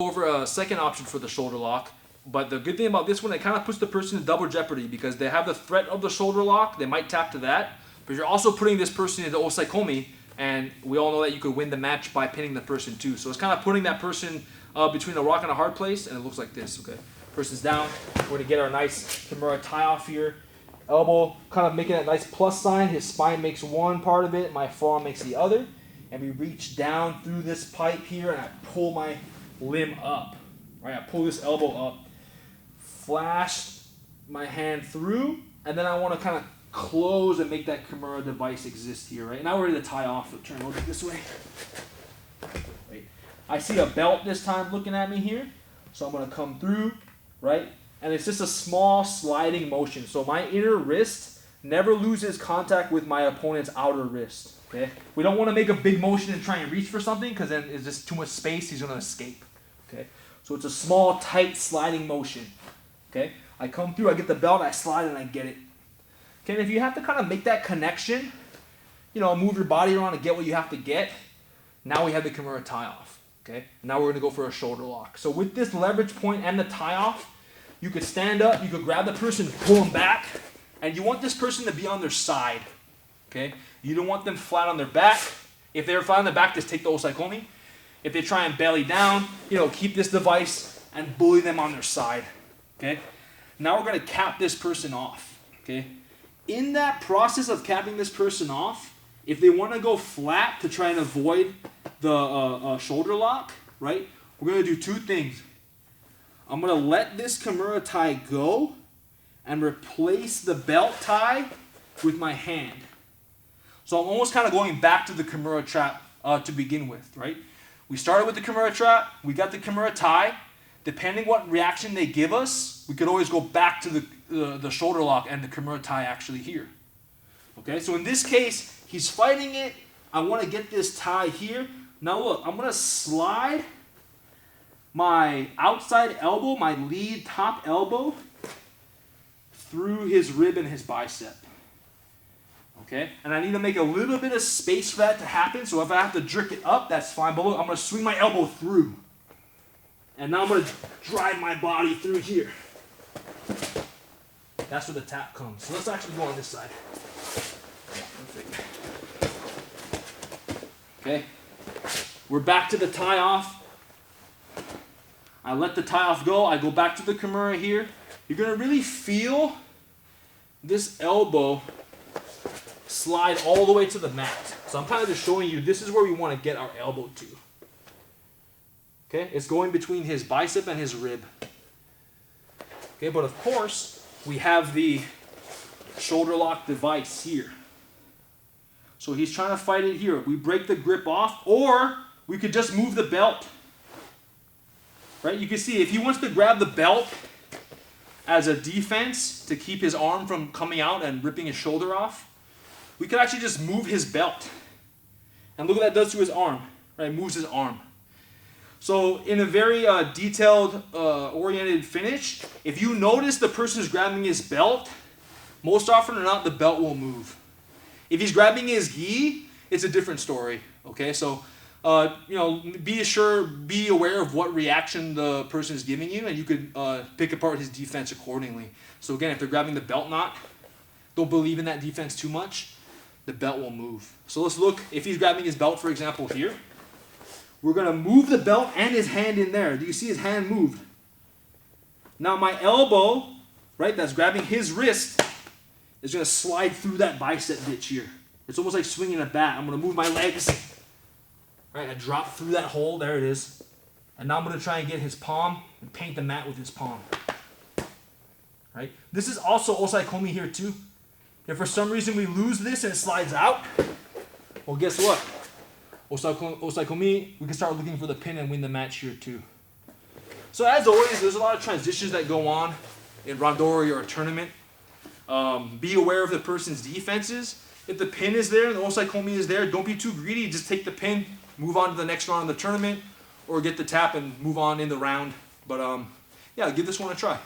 Over a second option for the shoulder lock, but the good thing about this one, it kind of puts the person in double jeopardy because they have the threat of the shoulder lock. They might tap to that, but you're also putting this person into osaikomi, and we all know that you could win the match by pinning the person too. So it's kind of putting that person between a rock and a hard place, and it looks like this. Okay, person's down. We're gonna get our nice Kimura tie off here. Elbow kind of making that nice plus sign. His spine makes one part of it, my forearm makes the other, and we reach down through this pipe here, and I pull my limb up. Right, I pull this elbow up, flash my hand through, and then I want to kind of close and make that Kimura device exist here, right? Now we're ready to tie off. So turn over this way. Right. I see a belt this time looking at me here, so I'm going to come through, right? And it's just a small sliding motion. So my inner wrist never loses contact with my opponent's outer wrist. Okay? We don't want to make a big motion and try and reach for something because then it's just too much space. He's going to escape. Okay? So it's a small, tight sliding motion. Okay? I come through, I get the belt, I slide, and I get it. Okay, and if you have to kind of make that connection, you know, move your body around and get what you have to get, now we have the Kimura tie off. Okay? Now we're going to go for a shoulder lock. So with this leverage point and the tie off, you could stand up, you could grab the person, pull them back, and you want this person to be on their side. Okay? You don't want them flat on their back. If they're flat on their back, just take the osaikomi. If they try and belly down, you know, keep this device and bully them on their side. Okay? Now we're going to cap this person off. Okay? In that process of capping this person off, if they want to go flat to try and avoid the shoulder lock, right, we're going to do two things. I'm going to let this Kimura tie go and replace the belt tie with my hand. So I'm almost kind of going back to the Kimura trap to begin with, right? We started with the Kimura trap, we got the Kimura tie. Depending what reaction they give us, we could always go back to the shoulder lock and the Kimura tie actually here. Okay, so in this case, he's fighting it. I want to get this tie here. Now look, I'm going to slide my outside elbow, my lead top elbow, through his rib and his bicep. Okay, and I need to make a little bit of space for that to happen, so if I have to jerk it up, that's fine, but look, I'm going to swing my elbow through. And now I'm going to drive my body through here. That's where the tap comes. So let's actually go on this side. Yeah, perfect. Okay, we're back to the tie off. I let the tie off go, I go back to the Kimura here. You're going to really feel this elbow slide all the way to the mat. So I'm kind of just showing you this is where we want to get our elbow to. Okay, it's going between his bicep and his rib. Okay, but of course, we have the shoulder lock device here. So he's trying to fight it here. We break the grip off, or we could just move the belt. Right, you can see if he wants to grab the belt as a defense to keep his arm from coming out and ripping his shoulder off, we could actually just move his belt. And look what that does to his arm. Right, moves his arm. So in a very detailed, oriented finish, if you notice the person is grabbing his belt, most often or not, the belt will move. If he's grabbing his gi, it's a different story. Okay, so you know, be aware of what reaction the person is giving you, and you could pick apart his defense accordingly. So again, if they're grabbing the belt knot, don't believe in that defense too much, the belt will move. So let's look, if he's grabbing his belt, for example, here, we're going to move the belt and his hand in there. Do you see his hand moved? Now my elbow, right, that's grabbing his wrist, is going to slide through that bicep ditch here. It's almost like swinging a bat. I'm going to move my legs. Right, I drop through that hole. There it is. And now I'm going to try and get his palm and paint the mat with his palm. Right? This is also osaikomi here too. If for some reason we lose this and it slides out, well, guess what? Osaikomi, we can start looking for the pin and win the match here too. So as always, there's a lot of transitions that go on in randori or a tournament. Be aware of the person's defenses. If the pin is there and the osaikomi is there, don't be too greedy. Just take the pin, move on to the next round of the tournament, or get the tap and move on in the round. But yeah, give this one a try.